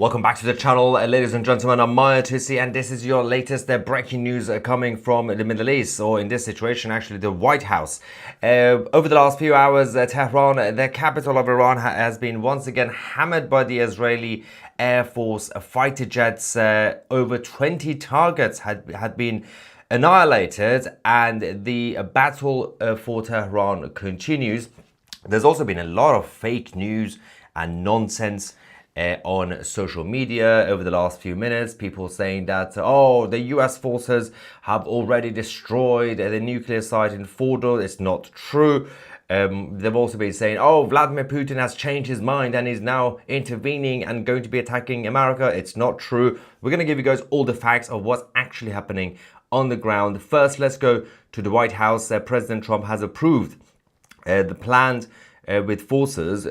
Welcome back to the channel, ladies and gentlemen. I'm Maya Tusi, and this is your latest breaking news coming from the Middle East, or in this situation, actually, the White House. Over the last few hours, Tehran, the capital of Iran, has been once again hammered by the Israeli Air Force fighter jets. Over 20 targets had been annihilated, and the battle for Tehran continues. There's also been a lot of fake news and nonsense on social media over the last few minutes. People saying that, oh, the US forces have already destroyed the nuclear site in Fordo. It's not true. They've also been saying, oh, Vladimir Putin has changed his mind and is now intervening and going to be attacking America. It's not true. We're going to give you guys all the facts of what's actually happening on the ground. First, let's go to the White House. President Trump has approved the planned with forces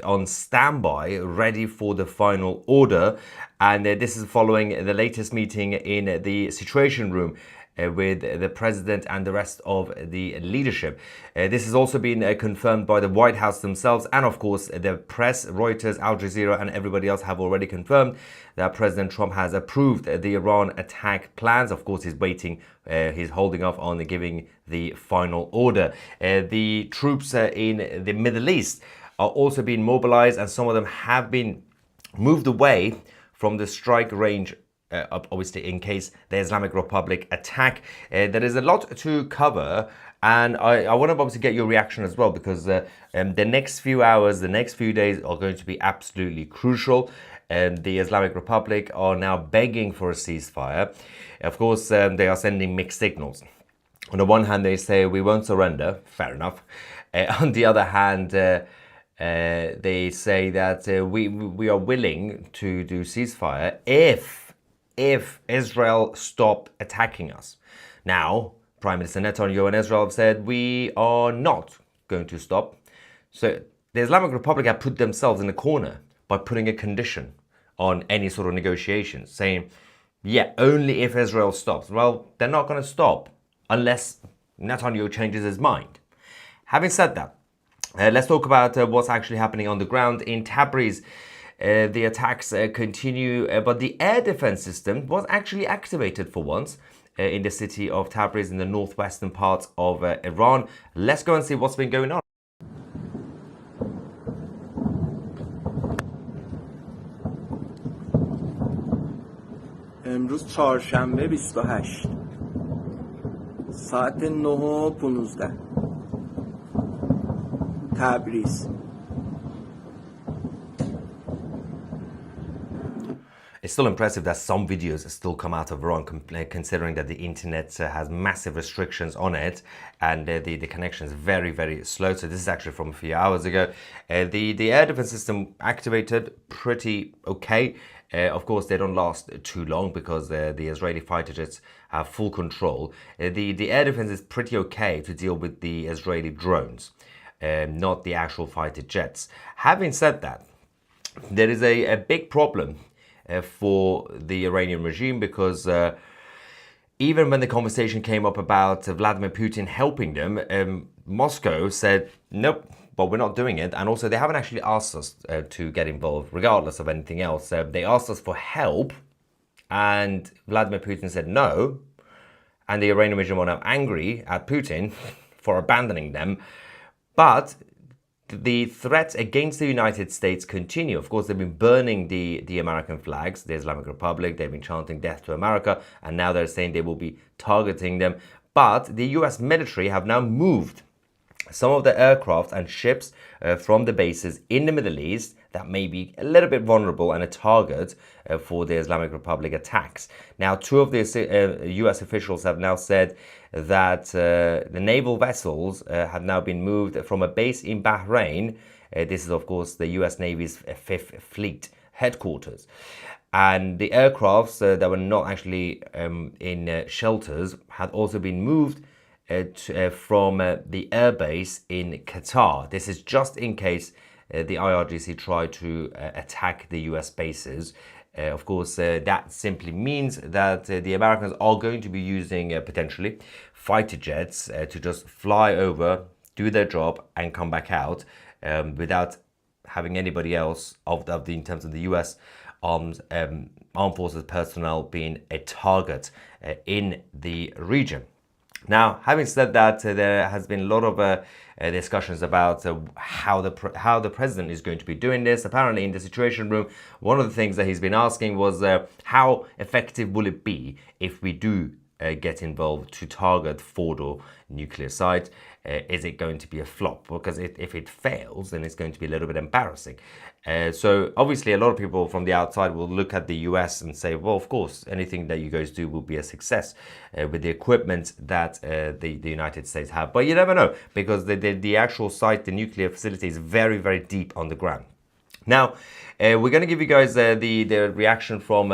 on standby, ready for the final order. And this is following the latest meeting in the Situation Room with the president and the rest of the leadership. This has also been confirmed by the White House themselves, and of course the press, Reuters, Al Jazeera and everybody else have already confirmed that President Trump has approved the Iran attack plans. Of course, he's waiting, he's holding off on giving the final order. The troops in the Middle East are also being mobilized, and some of them have been moved away from the strike range, obviously in case the Islamic Republic attack. There is a lot to cover, and I want to obviously get your reaction as well, because the next few hours, the next few days are going to be absolutely crucial. The Islamic Republic are now begging for a ceasefire. Of course, they are sending mixed signals. On the one hand, they say we won't surrender. Fair enough. On the other hand, they say that we are willing to do ceasefire if Israel stop attacking us. Now, Prime Minister Netanyahu and Israel have said we are not going to stop. So the Islamic Republic have put themselves in a corner by putting a condition on any sort of negotiations, saying, yeah, only if Israel stops. Well, they're not going to stop unless Netanyahu changes his mind. Having said that, let's talk about what's actually happening on the ground in Tabriz. The attacks continue, but the air defense system was actually activated for once in the city of Tabriz in the northwestern part of Iran. Let's go and see what's been going on. امروز چهارشنبه 28 ساعت 9:15 تبریز. It's still impressive that some videos still come out of Iran, considering that the internet has massive restrictions on it, and the connection is very, very slow. So this is actually from a few hours ago. The air defense system activated pretty okay. Of course, they don't last too long because the Israeli fighter jets have full control. The air defense is pretty okay to deal with the Israeli drones, not the actual fighter jets. Having said that, there is a big problem for the Iranian regime, because even when the conversation came up about Vladimir Putin helping them, Moscow said, nope, but we're not doing it. And also, they haven't actually asked us to get involved, regardless of anything else. They asked us for help, and Vladimir Putin said no. And the Iranian regime are now angry at Putin for abandoning them. But the threats against the United States continue. Of course, they've been burning the American flags, the Islamic Republic. They've been chanting death to America, and now they're saying they will be targeting them. But the US military have now moved some of the aircraft and ships from the bases in the Middle East that may be a little bit vulnerable and a target for the Islamic Republic attacks. Now, two of the US officials have now said that the naval vessels have now been moved from a base in Bahrain. This is, of course, the US Navy's 5th Fleet headquarters. And the aircrafts that were not actually in shelters had also been moved from the airbase in Qatar. This is just in case the IRGC try to attack the US bases. Of course, that simply means that the Americans are going to be using potentially fighter jets to just fly over, do their job, and come back out without having anybody else in terms of the US armed forces personnel being a target in the region. Now, having said that, there has been a lot of discussions about how the president is going to be doing this. Apparently, in the Situation Room, one of the things that he's been asking was how effective will it be if we do get involved to target Fordo nuclear site? Is it going to be a flop? Because if it fails, then it's going to be a little bit embarrassing. So obviously a lot of people from the outside will look at the US and say, well, of course, anything that you guys do will be a success with the equipment that the United States have. But you never know, because the actual site, the nuclear facility, is very, very deep on the ground. Now, we're going to give you guys the reaction from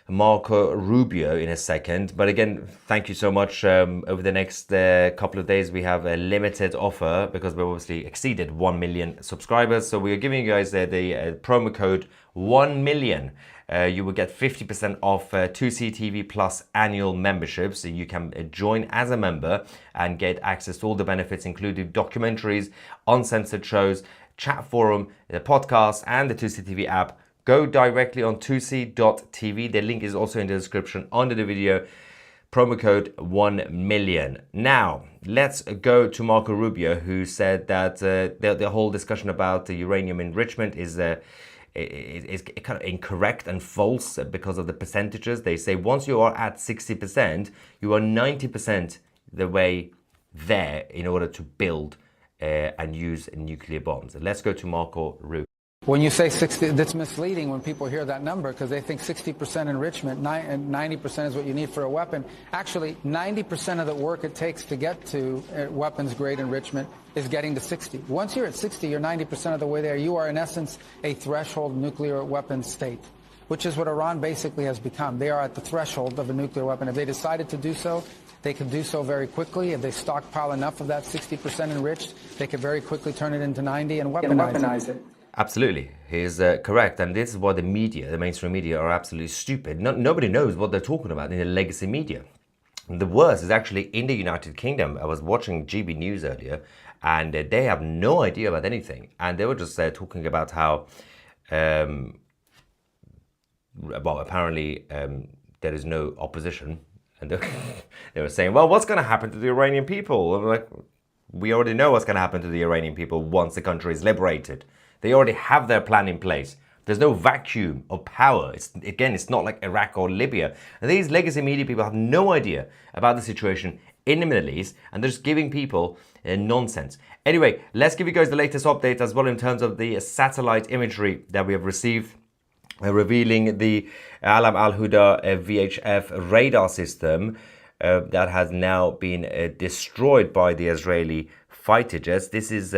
Marco Rubio in a second. But again, thank you so much. Over the next couple of days, we have a limited offer because we obviously exceeded 1 million subscribers. So we are giving you guys the promo code 1 million. You will get 50% off 2C TV Plus annual membership. So you can join as a member and get access to all the benefits, including documentaries, uncensored shows, chat forum, the podcast, and the 2C TV app. Go directly on 2c.tv. The link is also in the description under the video. Promo code 1 million. Now, let's go to Marco Rubio, who said that the whole discussion about the uranium enrichment is kind of incorrect and false because of the percentages. They say once you are at 60%, you are 90% the way there in order to build and use nuclear bombs. Let's go to Marco Rubio. When you say 60, that's misleading when people hear that number because they think 60% enrichment and 90% is what you need for a weapon. Actually, 90% of the work it takes to get to weapons-grade enrichment is getting to 60. Once you're at 60, you're 90% of the way there. You are, in essence, a threshold nuclear weapons state, which is what Iran basically has become. They are at the threshold of a nuclear weapon. If they decided to do so, they could do so very quickly. If they stockpile enough of that 60% enriched, they could very quickly turn it into 90 and weaponize it. Absolutely, he's correct, and this is why the media, the mainstream media, are absolutely stupid. Nobody knows what they're talking about in the legacy media. And the worst is actually in the United Kingdom. I was watching GB News earlier, and they have no idea about anything. And they were just talking about how, well, apparently there is no opposition. And they were saying, well, what's going to happen to the Iranian people? I'm like, we already know what's going to happen to the Iranian people once the country is liberated. They already have their plan in place. There's no vacuum of power. It's not like Iraq or Libya. And these legacy media people have no idea about the situation in the Middle East, and they're just giving people nonsense. Anyway, let's give you guys the latest update as well in terms of the satellite imagery that we have received, revealing the Alam al-Huda VHF radar system that has now been destroyed by the Israeli fighter jets. This is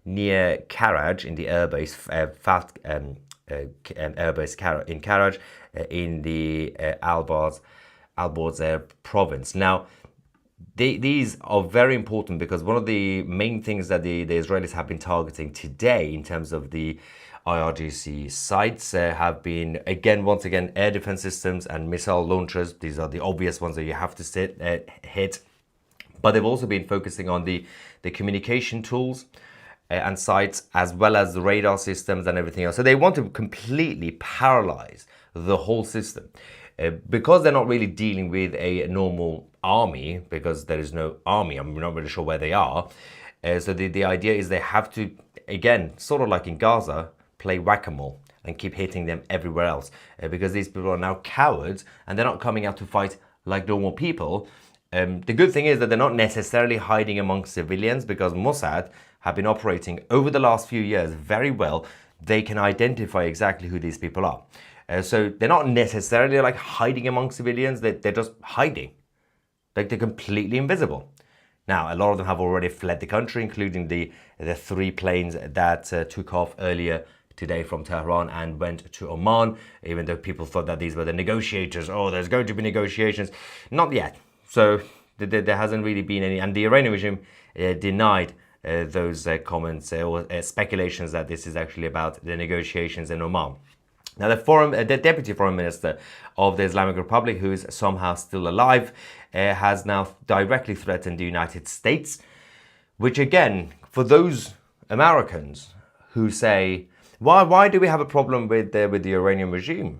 near Karaj in the airbase, airbase in Karaj in the Al-Borz province. Now, these are very important because one of the main things that the Israelis have been targeting today in terms of the IRGC sites have been, once again, air defense systems and missile launchers. These are the obvious ones that you have to hit. But they've also been focusing on the communication tools and sites, as well as the radar systems and everything else. So they want to completely paralyze the whole system. Because they're not really dealing with a normal army, because there is no army, I'm not really sure where they are. So the idea is they have to, again, sort of like in Gaza, play whack-a-mole and keep hitting them everywhere else. Because these people are now cowards and they're not coming out to fight like normal people. The good thing is that they're not necessarily hiding amongst civilians, because Mossad have been operating over the last few years very well. They can identify exactly who these people are. So they're not necessarily like hiding among civilians. They're just hiding. Like they're completely invisible. Now, a lot of them have already fled the country, including the 3 planes that took off earlier today from Tehran and went to Oman, even though people thought that these were the negotiators. Oh, there's going to be negotiations. Not yet. So there hasn't really been any, and the Iranian regime denied those comments or speculations that this is actually about the negotiations in Oman. Now, the deputy foreign minister of the Islamic Republic, who is somehow still alive, has now directly threatened the United States, which again, for those Americans who say, Why do we have a problem with the Iranian regime?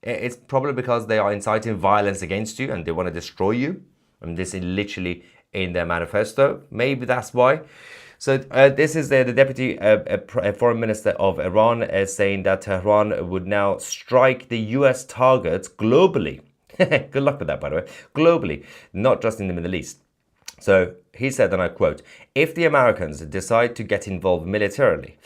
It's probably because they are inciting violence against you and they want to destroy you. And this is literally in their manifesto. Maybe that's why. So this is the deputy foreign minister of Iran saying that Tehran would now strike the US targets globally. Good luck with that, by the way. Globally, not just in the Middle East. So he said, and I quote, "If the Americans decide to get involved militarily,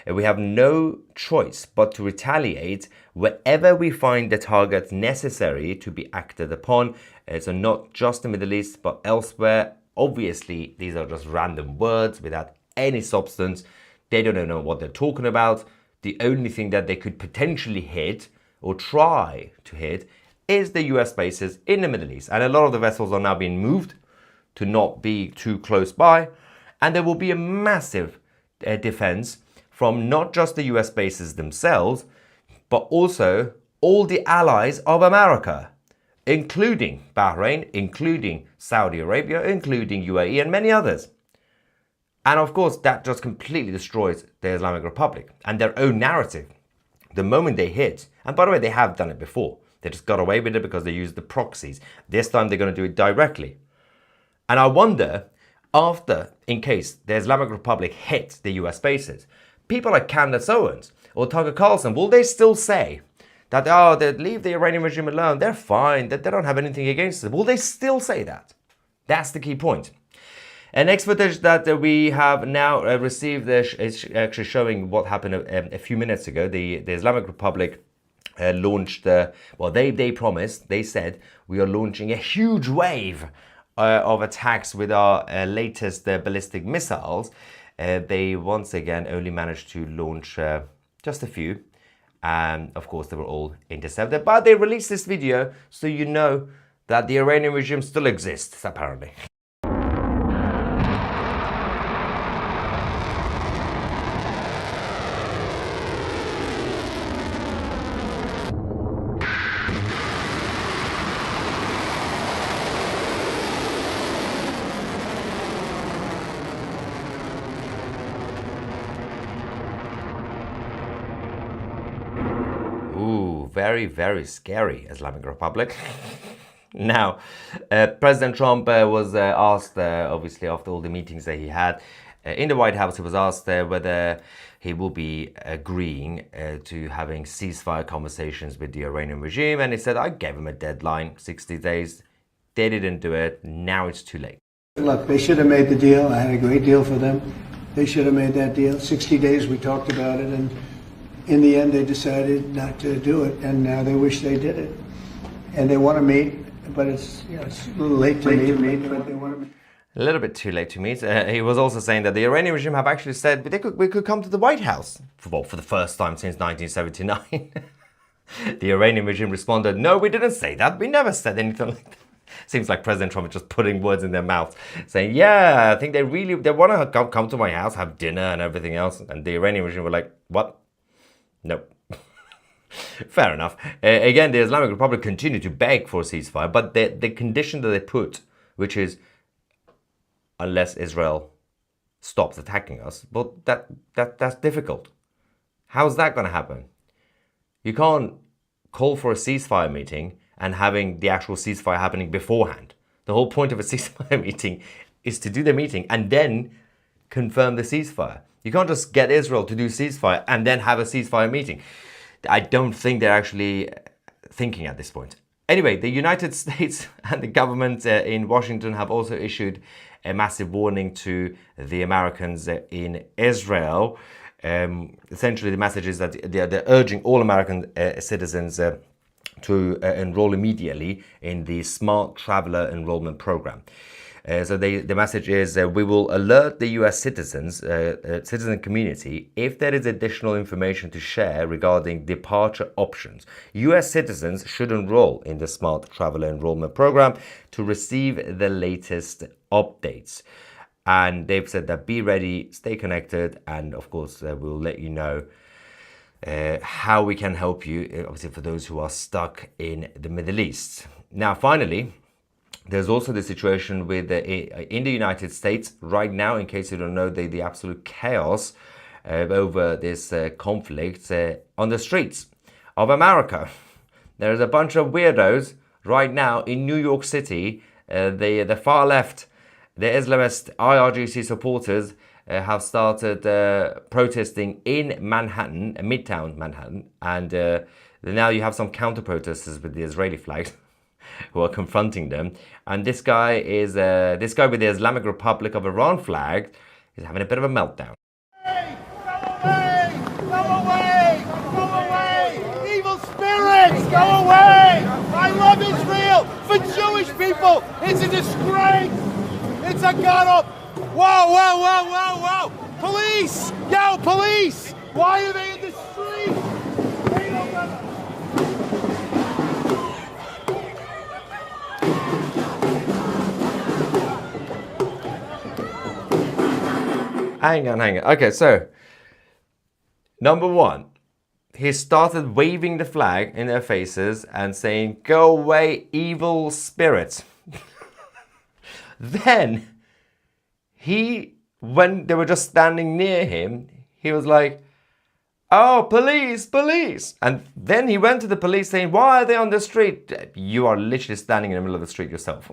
we have no choice but to retaliate wherever we find the target necessary to be acted upon." So not just the Middle East, but elsewhere. Obviously, these are just random words without any substance. They don't know what they're talking about. The only thing that they could potentially hit or try to hit is the US bases in the Middle East. And a lot of the vessels are now being moved to not be too close by. And there will be a massive defense from not just the US bases themselves, but also all the allies of America, including Bahrain, including Saudi Arabia, including UAE, and many others. And of course, that just completely destroys the Islamic Republic and their own narrative. The moment they hit, and by the way, they have done it before. They just got away with it because they used the proxies. This time they're going to do it directly. And I wonder, after, in case the Islamic Republic hits the US bases, people like Candace Owens or Tucker Carlson, will they still say that, oh, they leave the Iranian regime alone, they're fine, that they don't have anything against them? Will they still say that? That's the key point. And next footage that we have now received is actually showing what happened a few minutes ago. The Islamic Republic launched, well, they promised, they said, we are launching a huge wave of attacks with our latest ballistic missiles. They once again only managed to launch just a few. And of course, they were all intercepted. But they released this video so you know that the Iranian regime still exists, apparently. Very, very scary, Islamic Republic. Now, President Trump was asked, obviously, after all the meetings that he had in the White House, he was asked whether he will be agreeing to having ceasefire conversations with the Iranian regime. And he said, I gave him a deadline, 60 days. They didn't do it. Now it's too late. Look, they should have made the deal. I had a great deal for them. They should have made that deal. 60 days, we talked about it, and in the end, they decided not to do it, and now they wish they did it. And they want to meet, but it's, it's a little late to meet, but they want to meet. A little bit too late to meet. He was also saying that the Iranian regime have actually said we could come to the White House for the first time since 1979. The Iranian regime responded, no, we didn't say that. We never said anything like that. Seems like President Trump is just putting words in their mouth, saying, yeah, I think they want to come to my house, have dinner and everything else. And the Iranian regime were like, what? No. Fair enough. Again, the Islamic Republic continued to beg for a ceasefire, but the condition that they put, which is unless Israel stops attacking us, but that's difficult. How's that going to happen? You can't call for a ceasefire meeting and having the actual ceasefire happening beforehand. The whole point of a ceasefire meeting is to do the meeting and then confirm the ceasefire. You can't just get Israel to do ceasefire and then have a ceasefire meeting. I don't think they're actually thinking at this point. Anyway, the United States and the government in Washington have also issued a massive warning to the Americans in Israel. Essentially, the message is that they're urging all American citizens to enroll immediately in the Smart Traveler Enrollment Program. So the message is we will alert the US citizen community if there is additional information to share regarding departure options. US citizens should enroll in the Smart Traveler Enrollment Program to receive the latest updates. And they've said that be ready, stay connected, and of course we'll let you know how we can help you, obviously for those who are stuck in the Middle East. Now, finally, there's also the situation with in the United States right now, in case you don't know, the absolute chaos over this conflict on the streets of America. There's a bunch of weirdos right now in New York City. The far left, the Islamist IRGC supporters have started protesting in Manhattan, Midtown Manhattan, and now you have some counter-protesters with the Israeli flag who are confronting them. And this guy with the Islamic Republic of Iran flag is having a bit of a meltdown. Go away! I love Israel! For Jewish people, it's a disgrace! It's a god-up! Whoa, whoa, whoa, whoa, whoa! Police! Yo, police! Why are they in the street? They don't got Hang on. Okay, so number one, he started waving the flag in their faces and saying, "Go away, evil spirit." Then when they were just standing near him, he was like, "Oh, police, police." And then he went to the police saying, "Why are they on the street?" You are literally standing in the middle of the street yourself.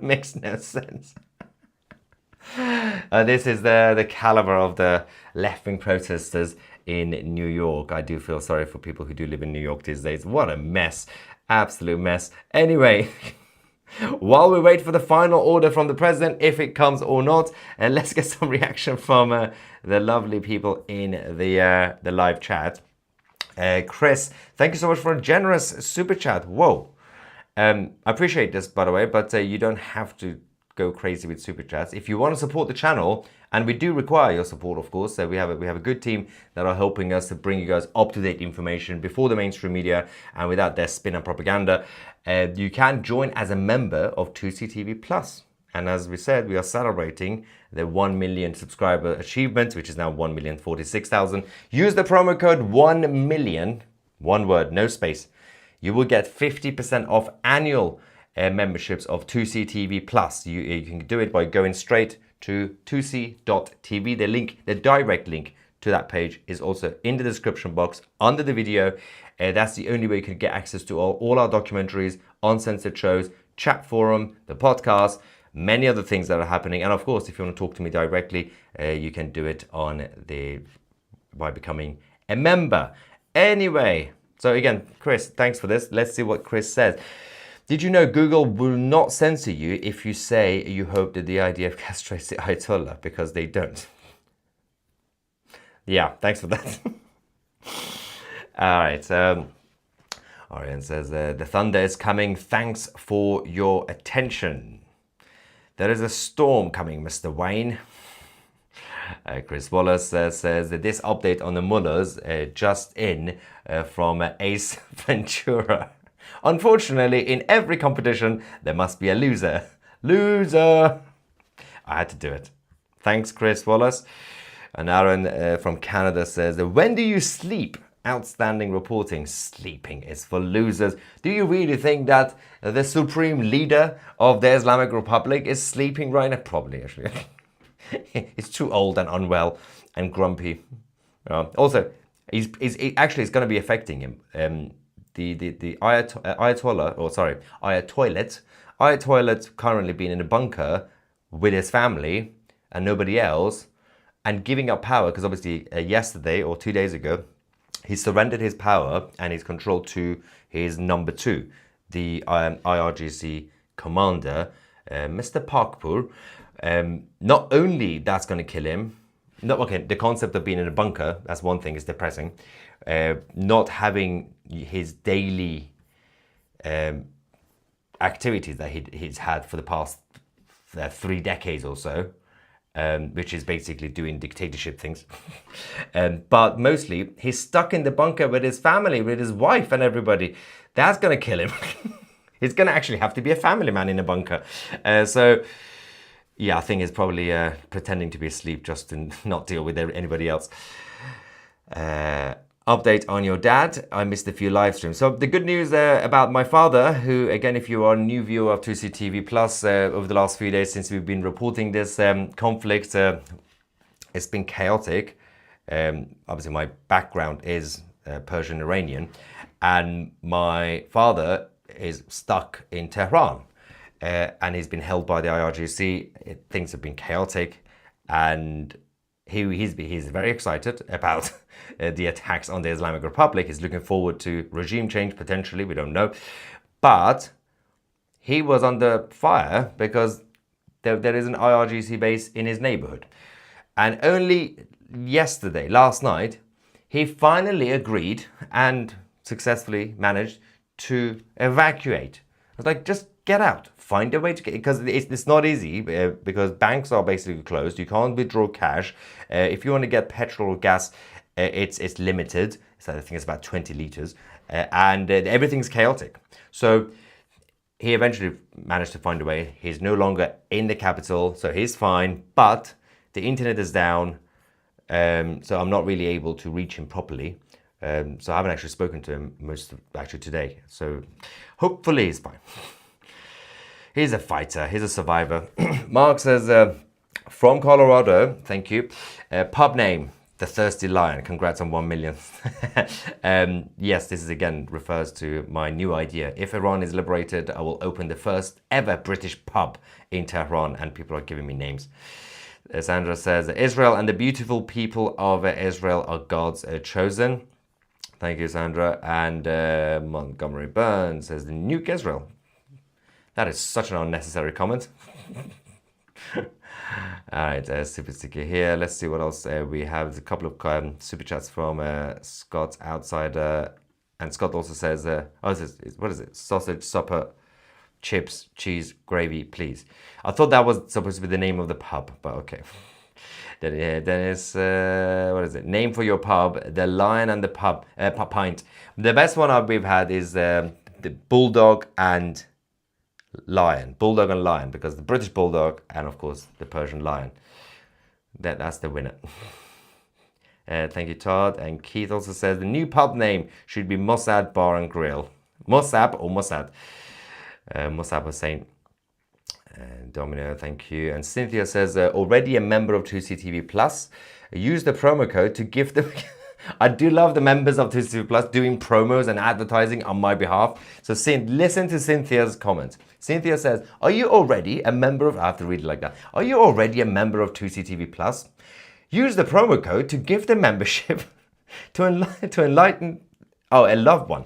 Makes no sense. This is the caliber of the left-wing protesters in New York. I do feel sorry for people who do live in New York these days. What a mess. Absolute mess. Anyway, while we wait for the final order from the president, if it comes or not, let's get some reaction from the lovely people in the live chat. Chris, thank you so much for a generous super chat. Whoa. I appreciate this, by the way, but you don't have to go crazy with super chats. If you want to support the channel, and we do require your support, of course, we have a good team that are helping us to bring you guys up-to-date information before the mainstream media and without their spin and propaganda. You can join as a member of 2CTV Plus. And as we said, we are celebrating the 1 million subscriber achievement, which is now 1,046,000. Use the promo code 1million, one word, no space. You will get 50% off annual memberships of 2CTV Plus. You can do it by going straight to 2c.tv. The direct link to that page is also in the description box under the video. That's the only way you can get access to all our documentaries, uncensored shows, chat forum, the podcast, many other things that are happening. And of course, if you want to talk to me directly, you can do it by becoming a member. Anyway, so again, Chris, thanks for this. Let's see what Chris says. Did you know Google will not censor you if you say you hope that the IDF castrates the Ayatollah, because they don't? Yeah, thanks for that. All right. Orion says, the thunder is coming. Thanks for your attention. There is a storm coming, Mr. Wayne. Chris Wallace says that this update on the mullahs just in from Ace Ventura. Unfortunately, in every competition, there must be a loser. Loser! I had to do it. Thanks, Chris Wallace. And Aaron from Canada says, when do you sleep? Outstanding reporting. Sleeping is for losers. Do you really think that the supreme leader of the Islamic Republic is sleeping right now? Probably, actually. He's too old and unwell and grumpy. Also, it's going to be affecting him. The Ayatollah currently being in a bunker with his family and nobody else, and giving up power, because obviously yesterday or 2 days ago, he surrendered his power and his control to his number two, the IRGC commander, Mr. Parkpur. Not only that's going to kill him, the concept of being in a bunker, that's one thing, is depressing. Not having his daily activities that he's had for the past 3 decades or so, which is basically doing dictatorship things. But mostly, he's stuck in the bunker with his family, with his wife and everybody. That's going to kill him. He's going to actually have to be a family man in a bunker. So, yeah, I think he's probably pretending to be asleep just to not deal with anybody else. Update on your dad. I missed a few live streams. So the good news about my father, who, again, if you are a new viewer of 2CTV Plus, over the last few days since we've been reporting this conflict, it's been chaotic. Obviously, my background is Persian Iranian, and my father is stuck in Tehran, and he's been held by the IRGC. Things have been chaotic, and he's very excited about the attacks on the Islamic Republic. He's looking forward to regime change, potentially, we don't know. But he was under fire because there is an IRGC base in his neighborhood. And only yesterday, last night, he finally agreed and successfully managed to evacuate. I was like, just get out, find a way to get, because it's not easy because banks are basically closed. You can't withdraw cash. If you want to get petrol or gas, it's limited. So I think it's about 20 liters, and everything's chaotic. So he eventually managed to find a way. He's no longer in the capital, so he's fine, but the internet is down, so I'm not really able to reach him properly. So I haven't actually spoken to him actually today. So hopefully he's fine. He's a fighter, he's a survivor. Mark says, from Colorado, thank you. Pub name, The Thirsty Lion. Congrats on 1 million. Yes, this is again refers to my new idea. If Iran is liberated, I will open the first ever British pub in Tehran, and people are giving me names. Sandra says, Israel and the beautiful people of Israel are God's chosen. Thank you, Sandra. And Montgomery Burns says, nuke Israel. That is such an unnecessary comment. All right, super sticky here. Let's see what else we have. A couple of super chats from Scott Outsider. And Scott also says, what is it? Sausage, supper, chips, cheese, gravy, please. I thought that was supposed to be the name of the pub, but okay. Then it's, what is it? Name for your pub, the Lion and the Pub, Pint. The best one we've had is the Bulldog and Lion. Bulldog and Lion, because the British Bulldog and, of course, the Persian Lion. That's the winner. Thank you, Todd. And Keith also says the new pub name should be Mossad Bar and Grill. Mossab or Mossad? Mossab Hussein. Domino, thank you. And Cynthia says, already a member of 2CTV Plus. Use the promo code to give them... I do love the members of 2CTV Plus doing promos and advertising on my behalf. So listen to Cynthia's comment. Cynthia says, are you already a member of... I have to read it like that. Are you already a member of 2CTV Plus? Use the promo code to give the membership to enlighten... Oh, a loved one.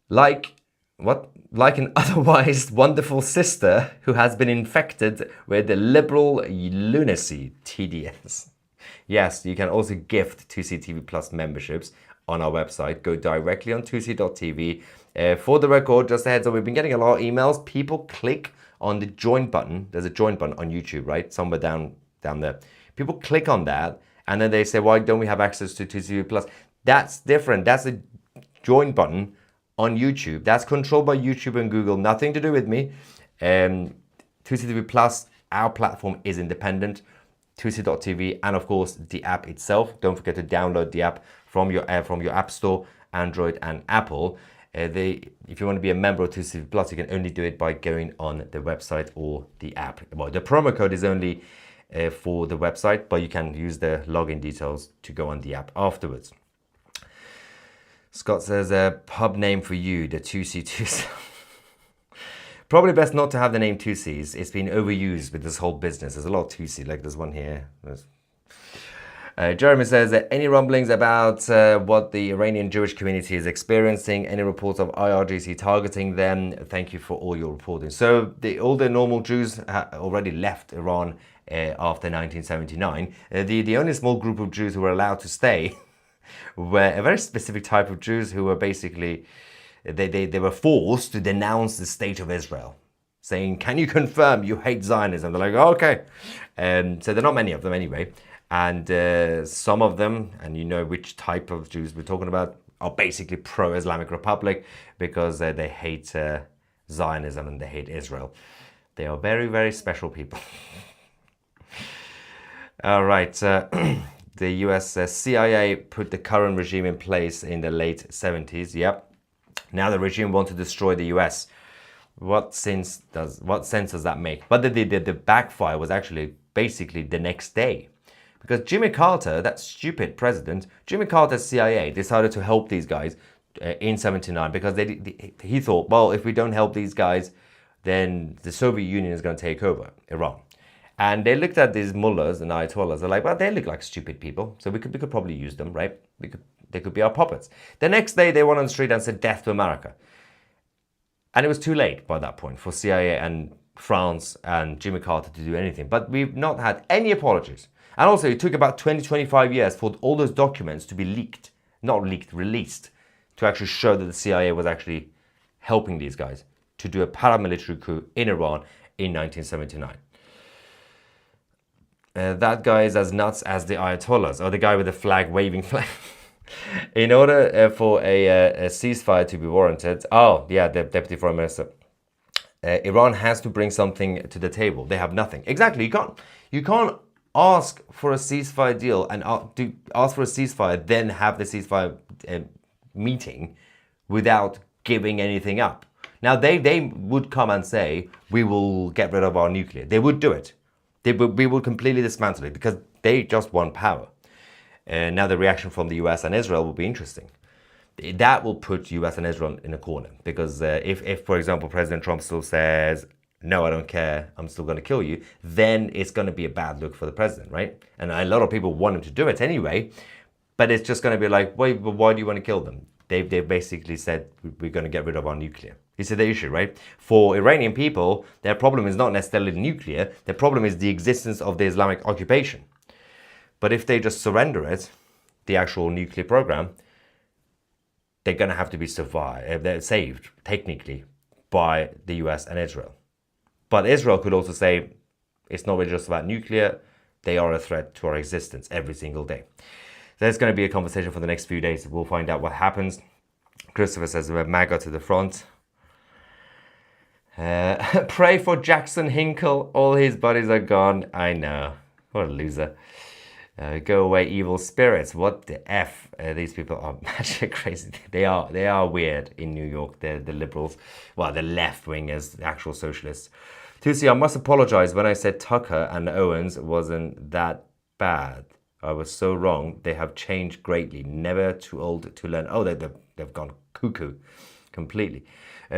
Like... What? Like an otherwise wonderful sister who has been infected with the liberal lunacy, TDS. Yes, you can also gift 2CTV Plus memberships on our website. Go directly on 2c.tv. For the record, just a heads up, we've been getting a lot of emails. People click on the join button. There's a join button on YouTube, right? Somewhere down there. People click on that, and then they say, why don't we have access to 2CTV Plus? That's different. That's a join button on YouTube. That's controlled by YouTube and Google. Nothing to do with me. 2CTV Plus, our platform is independent. 2c.tv, and of course the app itself. Don't forget to download the app from your app store, Android and Apple. If you want to be a member of 2CTV Plus, you can only do it by going on the website or the app. Well, the promo code is only for the website, but you can use the login details to go on the app afterwards. Scott says, pub name for you, the 2C2. Probably best not to have the name 2Cs. It's been overused with this whole business. There's a lot of 2C, like there's one here. Jeremy says, any rumblings about what the Iranian Jewish community is experiencing? Any reports of IRGC targeting them? Thank you for all your reporting. So all the normal Jews already left Iran after 1979. The only small group of Jews who were allowed to stay were a very specific type of Jews who were basically, they were forced to denounce the state of Israel, saying, can you confirm you hate Zionism? They're like, oh, okay. So there are not many of them anyway. And some of them, and you know which type of Jews we're talking about, are basically pro-Islamic Republic because they hate Zionism and they hate Israel. They are very, very special people. All right. The US CIA put the current regime in place in the late 70s. Yep. Now the regime wants to destroy the US. What sense does that make? But the backfire was actually basically the next day. Because Jimmy Carter, that stupid president, Jimmy Carter's CIA decided to help these guys in 79 because he thought, well, if we don't help these guys, then the Soviet Union is going to take over Iran. And they looked at these mullahs and ayatollahs. They're like, well, they look like stupid people, so we could probably use them, right? They could be our puppets. The next day, they went on the street and said, "Death to America." And it was too late by that point for CIA and France and Jimmy Carter to do anything. But we've not had any apologies. And also, it took about 20-25 years for all those documents to be leaked. Not leaked, released. To actually show that the CIA was actually helping these guys to do a paramilitary coup in Iran in 1979. That guy is as nuts as the Ayatollahs, or the guy with the flag, waving flag. In order for a ceasefire to be warranted, the Deputy Foreign Minister, Iran has to bring something to the table. They have nothing. Exactly, you can't ask for a ceasefire deal and ask for a ceasefire, then have the ceasefire meeting without giving anything up. Now, they would come and say, we will get rid of our nuclear. They would do it. We will completely dismantle it because they just want power. Now the reaction from the US and Israel will be interesting. That will put US and Israel in a corner because if, for example, President Trump still says, no, I don't care, I'm still going to kill you, then it's going to be a bad look for the president, right? And a lot of people want him to do it anyway, but it's just going to be like, wait, but why do you want to kill them? They've basically said, we're going to get rid of our nuclear. This is the issue, right? For Iranian people, their problem is not necessarily nuclear. Their problem is the existence of the Islamic occupation. But if they just surrender it, the actual nuclear program, they're going to have to be saved, technically, by the US and Israel. But Israel could also say, it's not really just about nuclear. They are a threat to our existence every single day. There's going to be a conversation for the next few days. We'll find out what happens. Christopher says, MAGA to the front. Pray for Jackson Hinkle. All his buddies are gone. I know. What a loser. Go away, evil spirits. What the F? These people are magic crazy. They are weird in New York. They're the liberals. Well, the left-wingers, the actual socialists. Tusi, I must apologize when I said Tucker and Owens wasn't that bad. I was so wrong. They have changed greatly. Never too old to learn. Oh, they've gone cuckoo completely.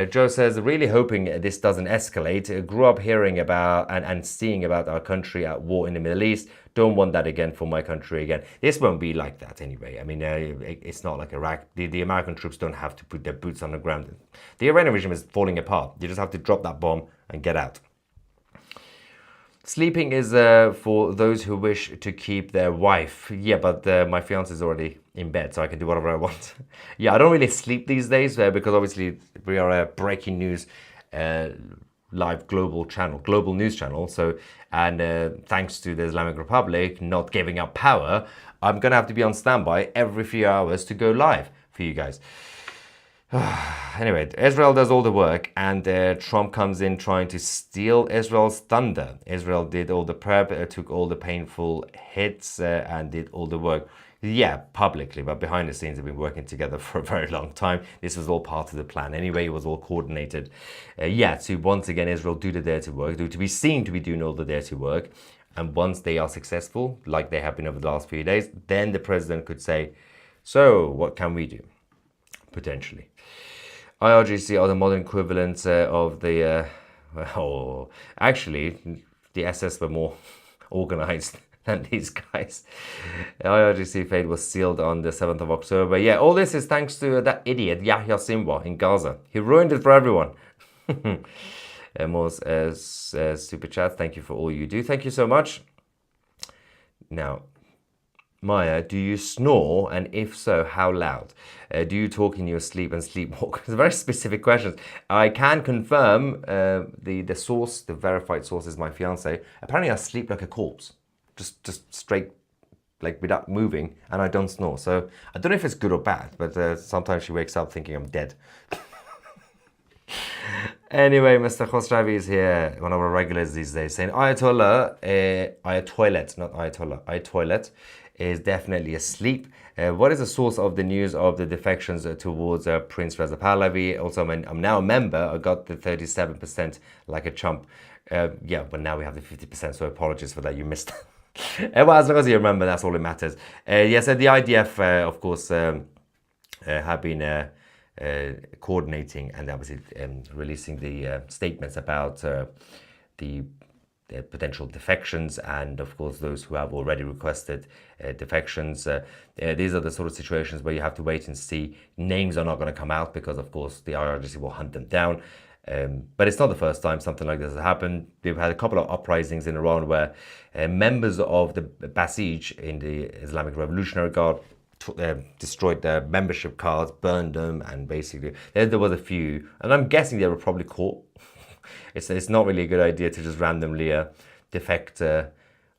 Joe says, really hoping this doesn't escalate. Grew up hearing about and seeing about our country at war in the Middle East. Don't want that again for my country again. This won't be like that anyway. I mean, it's not like Iraq. The American troops don't have to put their boots on the ground. The Iranian regime is falling apart. You just have to drop that bomb and get out. Sleeping is for those who wish to keep their wife. Yeah, but my fiance is already in bed, so I can do whatever I want. Yeah, I don't really sleep these days because obviously we are a breaking news live global news channel. So, and thanks to the Islamic Republic not giving up power, I'm gonna have to be on standby every few hours to go live for you guys. Anyway, Israel does all the work and Trump comes in trying to steal Israel's thunder. Israel did all the prep, took all the painful hits and did all the work. Yeah, publicly, but behind the scenes they've been working together for a very long time. This was all part of the plan anyway. It was all coordinated. To once again Israel do the dirty work, to be seen to be doing all the dirty work. And once they are successful, like they have been over the last few days, then the president could say, so what can we do? Potentially. IRGC are the modern equivalent of the... actually, the SS were more organized than these guys. The IRGC fate was sealed on the 7th of October. Yeah, all this is thanks to that idiot Yahya Sinwar in Gaza. He ruined it for everyone. More super chats. Thank you for all you do. Thank you so much. Now, Maya, do you snore? And if so, how loud? Do you talk in your sleep and sleepwalk? It's a very specific question. I can confirm the source, the verified source is my fiance. Apparently I sleep like a corpse. Just straight, like without moving, and I don't snore. So I don't know if it's good or bad, but sometimes she wakes up thinking I'm dead. Anyway, Mr. Khosravi is here, one of our regulars these days, saying Ayatollah, Ayatoilet, not Ayatollah, Ayatoilet is definitely asleep. What is the source of the news of the defections towards Prince Reza Pahlavi? Also, I'm now a member. I got the 37% like a chump. But now we have the 50%, so apologies for that. You missed Well, as long as you remember, that's all that matters. Yes, the IDF, of course, have been coordinating and obviously releasing the statements about the potential defections, and of course those who have already requested defections. These are the sort of situations where you have to wait and see. Names are not going to come out because of course the IRGC will hunt them down. But it's not the first time something like this has happened. We've had a couple of uprisings in Iran where members of the Basij in the Islamic Revolutionary Guard destroyed their membership cards, burned them, and basically there was a few, and I'm guessing they were probably caught. It's not really a good idea to just randomly defect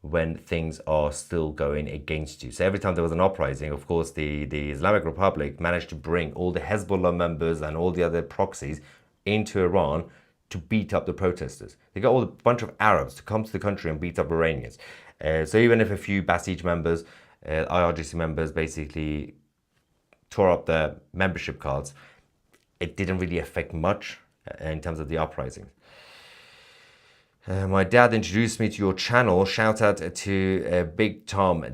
when things are still going against you. So every time there was an uprising, of course, the Islamic Republic managed to bring all the Hezbollah members and all the other proxies into Iran to beat up the protesters. They got a bunch of Arabs to come to the country and beat up Iranians. So even if a few Basij members, IRGC members basically tore up their membership cards, it didn't really affect much in terms of the uprising. My dad introduced me to your channel. Shout out to Big Tom.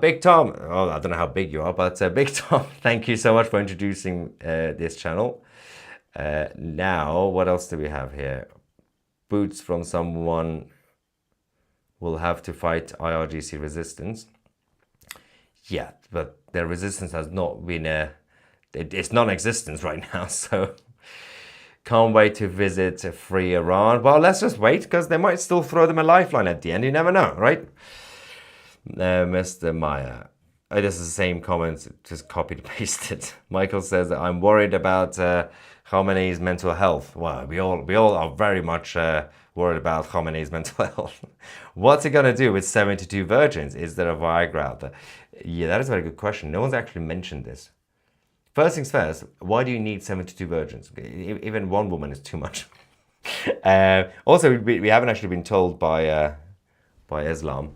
Big Tom! Oh, I don't know how big you are, but Big Tom, thank you so much for introducing this channel. Now, what else do we have here? Boots from someone will have to fight IRGC resistance. Yeah, but their resistance has not been it's non-existent right now, so can't wait to visit free Iran. Well, let's just wait, because they might still throw them a lifeline at the end. You never know, right? Mr. Maya. Oh, this is the same comments, just copied and pasted. Michael says that I'm worried about Khamenei's mental health. Well, we all are very much worried about Khamenei's mental health. What's he gonna do with 72 virgins? Is there a Viagra out there? Yeah, that is a very good question. No one's actually mentioned this. First things first, why do you need 72 virgins? Even one woman is too much. Also, we haven't actually been told by Islam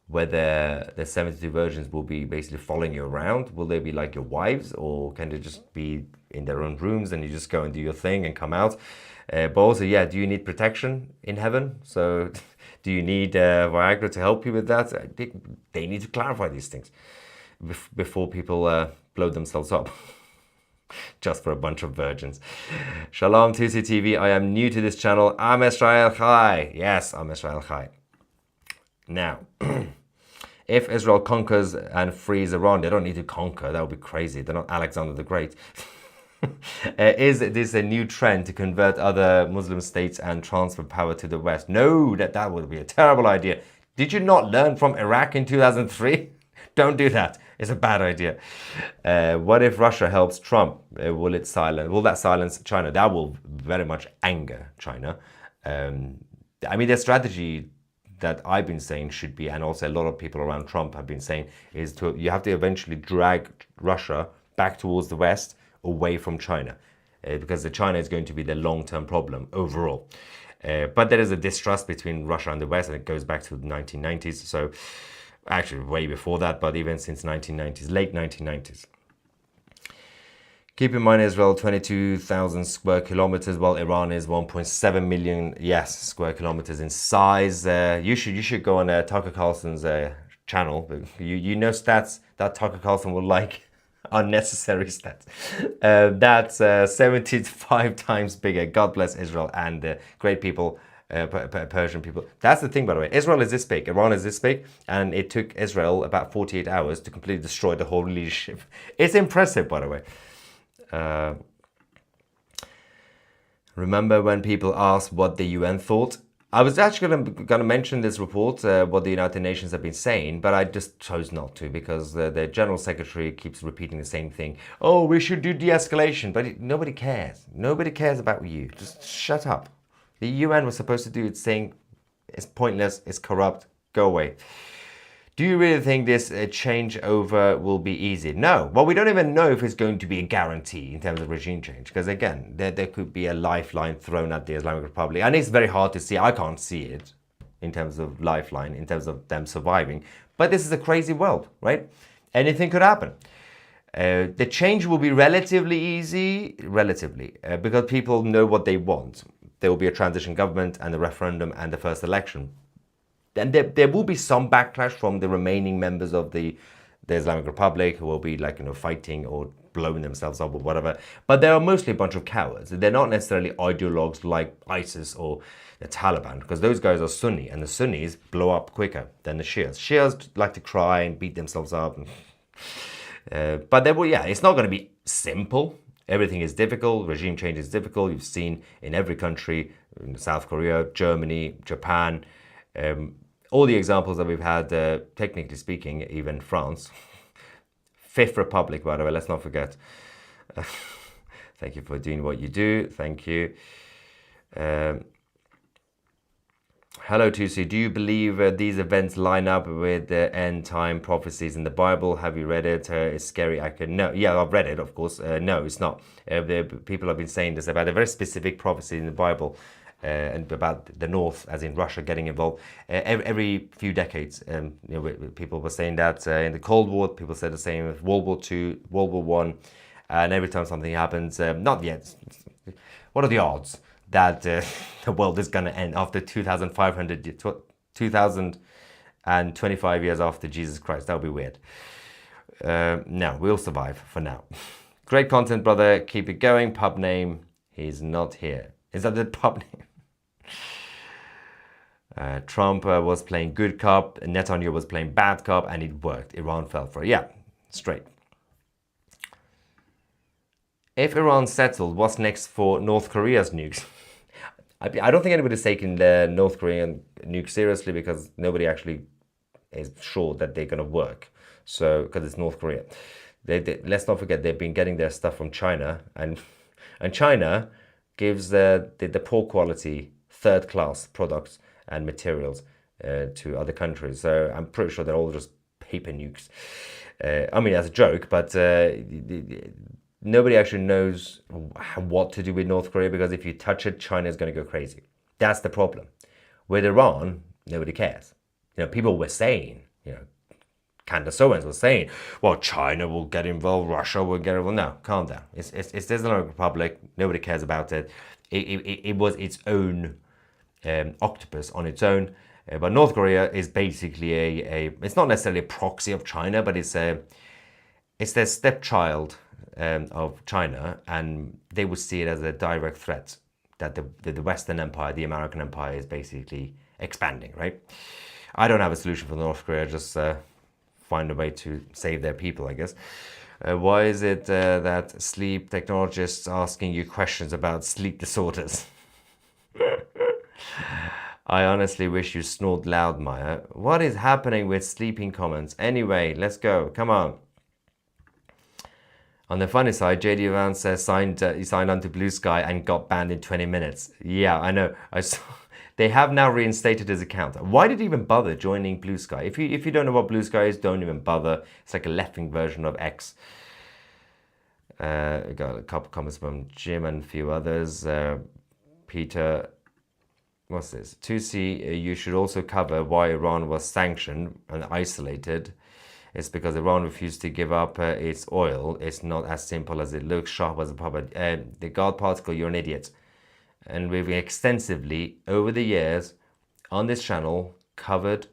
whether the 72 virgins will be basically following you around. Will they be like your wives, or can they just be in their own rooms and you just go and do your thing and come out? But also, yeah, do you need protection in heaven? So do you need Viagra to help you with that? They need to clarify these things before people blow themselves up. Just for a bunch of virgins. Shalom to TV. I am new to this channel. I'm Israel Chai. Yes, I'm Israel Chai. Now, if Israel conquers and frees Iran, they don't need to conquer. That would be crazy. They're not Alexander the Great. Is this a new trend to convert other Muslim states and transfer power to the West? No, that would be a terrible idea. Did you not learn from Iraq in 2003? Don't do that. It's a bad idea. What if Russia helps Trump? Will that silence China? That will very much anger China. I mean, their strategy that I've been saying should be, and also a lot of people around Trump have been saying, is you have to eventually drag Russia back towards the West, away from China, because China is going to be the long-term problem overall. But there is a distrust between Russia and the West, and it goes back to the 1990s. So actually way before that, but even since 1990s, late 1990s. Keep in mind, Israel 22,000 square kilometers, while Iran is 1.7 million, yes, square kilometers in size. You should go on Tucker Carlson's channel. You know stats that Tucker Carlson will like. Unnecessary stats. That's 75 times bigger. God bless Israel and great people. Persian people. That's the thing, by the way. Israel is this big, Iran is this big, and it took Israel about 48 hours to completely destroy the whole leadership. It's impressive, by the way. Remember when people asked what the UN thought? I was actually going to mention this report, what the United Nations have been saying, but I just chose not to, because the General Secretary keeps repeating the same thing. Oh, we should do de-escalation, but nobody cares. Nobody cares about you. Just shut up. The UN was supposed to do its thing. It's pointless. It's corrupt. Go away. Do you really think this changeover will be easy? No. Well, we don't even know if it's going to be a guarantee in terms of regime change. Because again, there could be a lifeline thrown at the Islamic Republic. And it's very hard to see. I can't see it in terms of lifeline, in terms of them surviving. But this is a crazy world, right? Anything could happen. The change will be relatively easy, because people know what they want. There will be a transition government and a referendum and the first election. then there will be some backlash from the remaining members of the Islamic Republic, who will be like, fighting or blowing themselves up or whatever. But they are mostly a bunch of cowards. They're not necessarily ideologues like ISIS or the Taliban, because those guys are Sunni, and the Sunnis blow up quicker than the Shias. Shias like to cry and beat themselves up. But they will, it's not going to be simple. Everything is difficult. Regime change is difficult. You've seen in every country, in South Korea, Germany, Japan, all the examples that we've had, technically speaking, even France. Fifth Republic, by the way, let's not forget. Thank you for doing what you do. Thank you. Hello, Tusi. Do you believe these events line up with the end time prophecies in the Bible? Have you read it? It's scary. No. Yeah, I've read it, of course. No, it's not. People have been saying this about a very specific prophecy in the Bible, and about the North, as in Russia, getting involved. Every few decades, people were saying that in the Cold War. People said the same with World War II, World War One, and every time something happens, not yet. What are the odds that the world is going to end after 2,025 years after Jesus Christ? That would be weird. No, we'll survive for now. Great content, brother. Keep it going. Pub name, he's not here. Is that the pub name? Trump was playing good cop, Netanyahu was playing bad cop, and it worked. Iran fell for it. Yeah, straight. If Iran settled, what's next for North Korea's nukes? I don't think anybody's taking the North Korean nuke seriously, because nobody actually is sure that they're going to work. So, because it's North Korea. Let's not forget, they've been getting their stuff from China, and China gives the poor quality third-class products and materials to other countries. So I'm pretty sure they're all just paper nukes. I mean, as a joke, but nobody actually knows what to do with North Korea, because if you touch it, China is going to go crazy. That's the problem. With Iran, nobody cares. People were saying, Candace Owens was saying, well, China will get involved, Russia will get involved. No, calm down. It's the Islamic Republic. Nobody cares about it. It was its own octopus on its own. But North Korea is basically it's not necessarily a proxy of China, but it's their stepchild of China, and they would see it as a direct threat that the Western Empire, the American Empire, is basically expanding, right? I don't have a solution for North Korea, just find a way to save their people, I guess. Why is it that sleep technologists are asking you questions about sleep disorders? I honestly wish you snored loud, Maya. What is happening with sleeping comments? Anyway, let's go. Come on. On the funny side, JD Vance says he signed on to Blue Sky and got banned in 20 minutes. Yeah, I know. I saw. They have now reinstated his account. Why did he even bother joining Blue Sky? If you don't know what Blue Sky is, don't even bother. It's like a left-wing version of X. Got a couple comments from Jim and a few others. Peter, what's this? 2C, you should also cover why Iran was sanctioned and isolated. It's because Iran refused to give up its oil. It's not as simple as it looks. Shah was a puppet. The God particle, you're an idiot. And we've extensively, over the years, on this channel, covered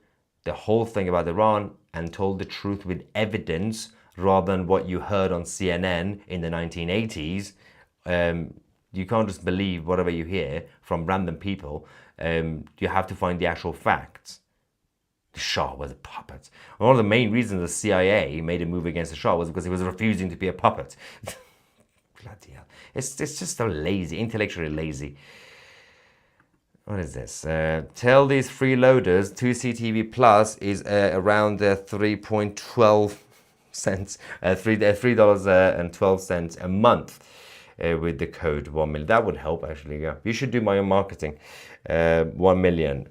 the whole thing about Iran and told the truth with evidence, rather than what you heard on CNN in the 1980s. You can't just believe whatever you hear from random people. You have to find the actual facts. The Shah was a puppet. One of the main reasons the CIA made a move against the Shah was because he was refusing to be a puppet. Bloody hell. It's just so lazy, intellectually lazy. What is this? Tell these freeloaders 2CTV Plus is around 3.12 cents, $3.12 a month with the code 1 million. That would help, actually. Yeah, you should do my own marketing. 1 million.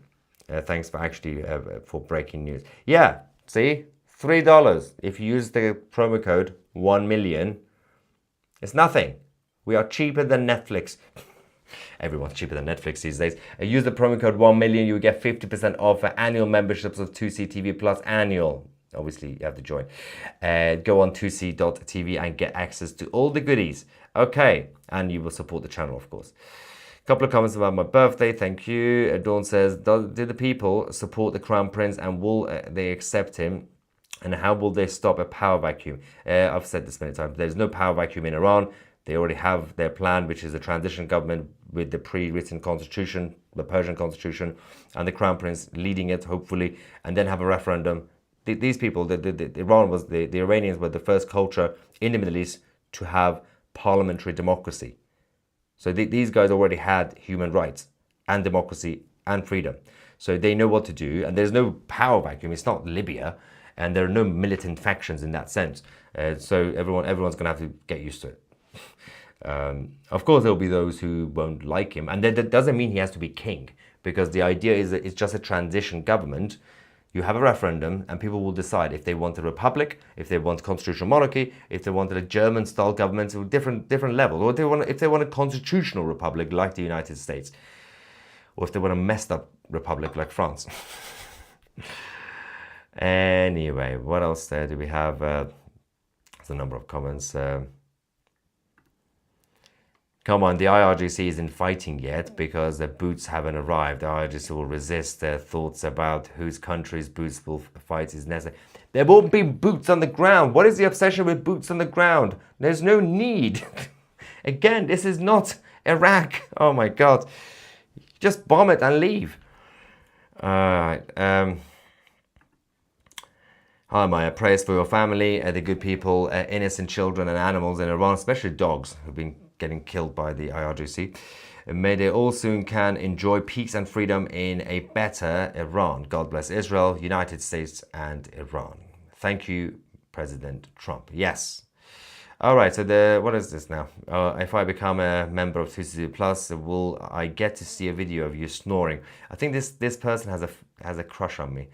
Thanks for actually for breaking news. Yeah, see, $3. If you use the promo code 1 million, it's nothing. We are cheaper than Netflix. Everyone's cheaper than Netflix these days. Use the promo code 1 million. You will get 50% off for annual memberships of 2CTV Plus annual. Obviously, you have to join. Go on 2c.tv and get access to all the goodies. Okay, and you will support the channel, of course. Couple of comments about my birthday. Thank you. Dawn says, do the people support the Crown Prince and will they accept him? And how will they stop a power vacuum? I've said this many times. There's no power vacuum in Iran. They already have their plan, which is a transition government with the pre-written constitution, the Persian constitution, and the Crown Prince leading it, hopefully, and then have a referendum. These people, the Iranians were the first culture in the Middle East to have parliamentary democracy. So these guys already had human rights and democracy and freedom. So they know what to do, and there's no power vacuum. It's not Libya, and there are no militant factions in that sense. So everyone's going to have to get used to it. Of course, there'll be those who won't like him, and that doesn't mean he has to be king, because the idea is that it's just a transition government. You have a referendum, and people will decide if they want a republic, if they want constitutional monarchy, if they wanted a German-style government with different levels, or if they want a constitutional republic like the United States, or if they want a messed-up republic like France. Anyway, what else there do we have? There's a number of comments. Come on, the IRGC isn't fighting yet because the boots haven't arrived. The IRGC will resist their thoughts about whose country's boots will fight is necessary. There won't be boots on the ground. What is the obsession with boots on the ground? There's no need. Again, this is not Iraq. Oh my God. Just bomb it and leave. Alright. Hi Maya, prayers for your family, the good people, innocent children and animals in Iran, especially dogs who've been getting killed by the IRGC. May they all soon can enjoy peace and freedom in a better Iran. God bless Israel, United States and Iran. Thank you, President Trump. Yes. All right, so what is this now? If I become a member of 2C will I get to see a video of you snoring? I think this person has a crush on me.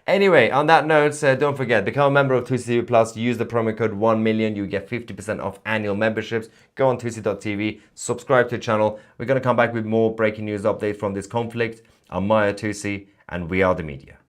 Anyway, on that note, don't forget, become a member of 2C+, use the promo code 1million, you get 50% off annual memberships. Go on 2C.tv, subscribe to the channel. We're going to come back with more breaking news updates from this conflict. I'm Maya 2C, and we are the media.